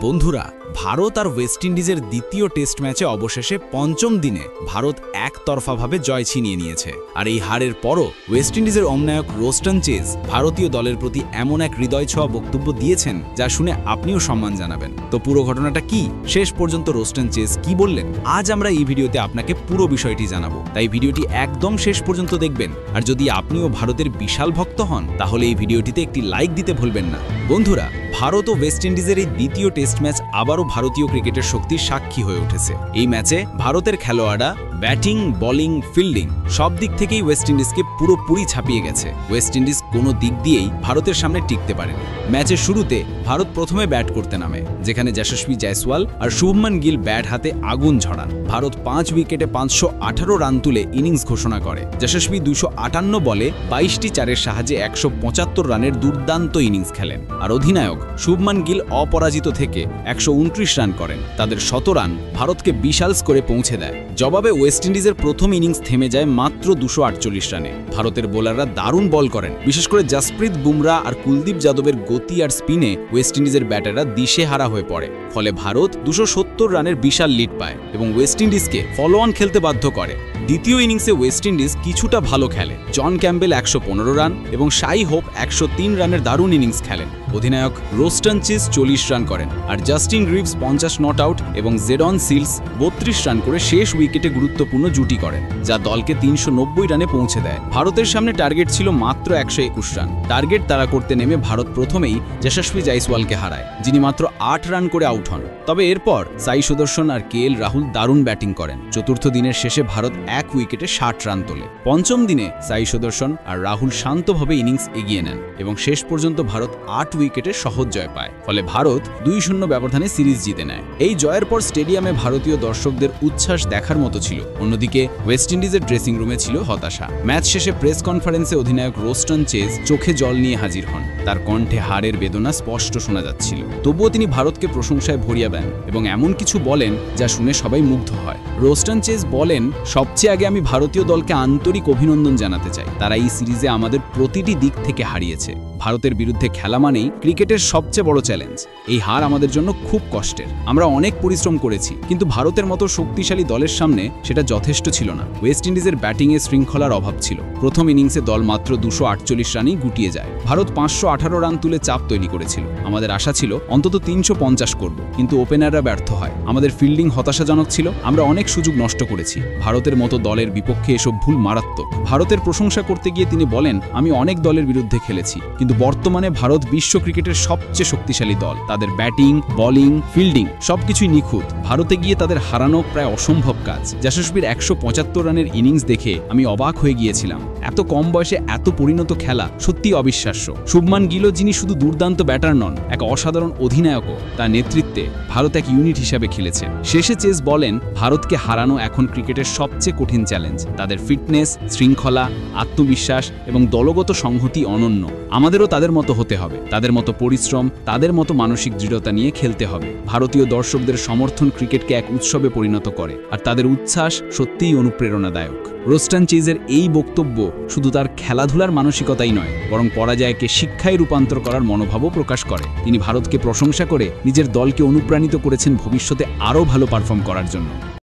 বন্ধুরা, ভারত আর ওয়েস্ট ইন্ডিজের দ্বিতীয় টেস্ট ম্যাচে অবশেষে পঞ্চম দিনে ভারত একতরফাভাবে জয় ছিনিয়ে নিয়েছে। আর এই হারের পরও ওয়েস্ট ইন্ডিজের অধিনায়ক রোস্টন চেজ ভারতীয় দলের প্রতি এমন এক হৃদয় ছোঁয়া বক্তব্য দিয়েছেন যা শুনে আপনিও সম্মান জানাবেন। তো পুরো ঘটনাটা কি, শেষ পর্যন্ত রোস্টন চেজ কি বললেন, আজ আমরা এই ভিডিওতে আপনাকে পুরো বিষয়টি জানাবো। তাই ভিডিওটি একদম শেষ পর্যন্ত দেখবেন। আর যদি আপনিও ভারতের বিশাল ভক্ত হন তাহলে এই ভিডিওটিতে একটি লাইক দিতে ভুলবেন না। বন্ধুরা, ভারত ও ওয়েস্ট ইন্ডিজের এই দ্বিতীয় টেস্ট ম্যাচ আবারও ভারতীয় ক্রিকেটের শক্তির সাক্ষী হয়ে উঠেছে। এই ম্যাচে ভারতের খেলোয়াড়রা ব্যাটিং, বোলিং, ফিল্ডিং সব দিক থেকেই ওয়েস্ট ইন্ডিজকে পুরোপুরি ছাপিয়ে গেছে। ওয়েস্ট ইন্ডিজ কোনো দিক দিয়েই ভারতের সামনে টিকতে পারেনি। ম্যাচের শুরুতে ভারত প্রথমে ব্যাট করতে নামে, যেখানে যশস্বী জয়সওয়াল আর শুভমান গিল ব্যাট হাতে আগুন ঝরান। ভারত 5 উইকেটে 518 রান তুলে ইনিংস ঘোষণা করে। যশস্বী 258 বলে 22টি চারের সাহায্যে 175 রানের দুর্দান্ত ইনিংস খেলেন। আর অধিনায়ক শুভমান গিল অপরাজিত থেকে 129 রান করেন। তাদের 100 রান ভারতকে বিশাল স্কোরে পৌঁছে দেয়। জবাবে ওয়েস্ট ইন্ডিজের প্রথম ইনিংস থেমে যায় মাত্র 248 রানে। ভারতের বোলাররা দারুণ বল করেন, বিশেষ করে জসপ্রীত বুমরা আর কুলদীপ যাদবের গতি আর স্পিনে ওয়েস্ট ইন্ডিজের ব্যাটাররা দিশেহারা হয়ে পড়ে। ফলে ভারত 270 রানের বিশাল লিড পায় এবং ওয়েস্ট ইন্ডিজকে ফলো অন খেলতে বাধ্য করে। দ্বিতীয় ইনিংসে ওয়েস্ট ইন্ডিজ কিছুটা ভালো খেলে। জন ক্যাম্বেল 115 রান এবং শাই হোপ 103 রানের দারুণ ইনিংস খেলেন। অধিনায়ক রোস্টন চেজ 40 রান করেন আর জাস্টিন রিভস 50 নট আউট এবং জেডন সিলস 32 রান করে শেষ উইকেটে গুরুত্বপূর্ণ জুটি করেন, যা দলকে 390 রানে পৌঁছে দেয়। ভারতের সামনে টার্গেট ছিল মাত্র 121 রান। টার্গেট তারা করতে নেমে ভারত প্রথমেই যশস্বী জয়সওয়ালকে হারায়, যিনি মাত্র 8 রান করে আউট হন। তবে এরপর সাই সুদর্শন আর কে এল রাহুল দারুণ ব্যাটিং করেন। চতুর্থ দিনের শেষে ভারত 1 উইকেটে 60 রান তোলে। পঞ্চম দিনে সাই সুদর্শন আর রাহুল শান্তভাবে ইনিংস এগিয়ে নেন এবং শেষ পর্যন্ত ভারত 8 উইকেটে সহজ জয় পায়। ফলে ভারত 2-0 ব্যবধানে সিরিজ জিতে নেয়। এই জয়ের পর স্টেডিয়ামে ভারতীয় দর্শকদের উচ্ছ্বাস দেখার মতো ছিল। অন্যদিকে ওয়েস্ট ইন্ডিজের ড্রেসিং রুমে ছিল হতাশা। ম্যাচ শেষে প্রেস কনফারেন্সে অধিনায়ক রোস্টন চেজ চোখে জল নিয়ে হাজির হন। তার কণ্ঠে হারের বেদনা স্পষ্ট শোনা যাচ্ছিল। তবুও তিনি ভারতকে প্রশংসায় ভরিয়ে দেন এবং এমন কিছু বলেন যা শুনে সবাই মুগ্ধ হয়। রোস্টন চেজ বলেন, সবচেয়ে আগে আমি ভারতীয় দলকে আন্তরিক অভিনন্দন জানাতে চাই। তারা এই সিরিজে আমাদের প্রতিটি দিক থেকে হারিয়েছে। ভারতের বিরুদ্ধে খেলা মানেই ক্রিকেটের সবচেয়ে বড় চ্যালেঞ্জ। এই হার আমাদের জন্য খুব কষ্টের। আমরা অনেক পরিশ্রম করেছি, কিন্তু ভারতের মতো শক্তিশালী দলের সামনে সেটা যথেষ্ট ছিল না। ওয়েস্ট ইন্ডিজের ব্যাটিংয়ে শৃঙ্খলার অভাব ছিল। প্রথম ইনিংসে দল মাত্র 248 রানেই গুটিয়ে যায়। ভারত 518 রান তুলে চাপ তৈরি করেছিল। আমাদের আশা ছিল অন্তত 350 করব, কিন্তু ওপেনাররা ব্যর্থ হয়। আমাদের ফিল্ডিং হতাশাজনক ছিল। আমরা অনেক সুযোগ নষ্ট করেছি। ভারতের মতো দলের বিপক্ষে এসব ভুল মারাত্মক। ভারতের প্রশংসা করতে গিয়ে তিনি বলেন, আমি অনেক দলের বিরুদ্ধে খেলেছি, কিন্তু বর্তমানে ভারত বিশ্ব ক্রিকেটের সবচেয়ে শক্তিশালী দল। তাদের ব্যাটিং, বোলিং, ফিল্ডিং সবকিছুই নিখুঁত। ভারতে গিয়ে তাদের হারানো প্রায় অসম্ভব কাজ। যশস্বীর 175 রানের ইনিংস দেখে আমি অবাক হয়ে গিয়েছিলাম। এত কম বয়সে এত পরিণত খেলা সত্যি অবিশ্বাস্য। শুভমান গিলও, যিনি শুধু দুর্দান্ত ব্যাটার নন, এক অসাধারণ অধিনায়কও, তার নেতৃত্বে ভারত এক ইউনিট হিসাবে খেলেছে। শেষে চেজ বলেন, ভারতকে হারানো এখন ক্রিকেটের সবচেয়ে কঠিন চ্যালেঞ্জ। তাদের ফিটনেস, শৃঙ্খলা, আত্মবিশ্বাস এবং দলগত সংহতি অনন্য। আমাদেরও তাদের মতো হতে হবে। তাদের মতো পরিশ্রম, তাদের মতো মানসিক দৃঢ়তা নিয়ে খেলতে হবে। ভারতীয় দর্শকদের সমর্থন ক্রিকেটকে এক উৎসবে পরিণত করে, আর তাদের উচ্ছ্বাস সত্যিই অনুপ্রেরণাদায়ক। রোস্টন চেজের এই বক্তব্য শুধু তার খেলাধুলার মানসিকতাই নয়, বরং পরাজয়কে শিক্ষায় রূপান্তর করার মনোভাবও প্রকাশ করে। তিনি ভারতকে প্রশংসা করে নিজের দলকে অনুপ্রাণিত করেছেন ভবিষ্যতে আরও ভালো পারফর্ম করার জন্য।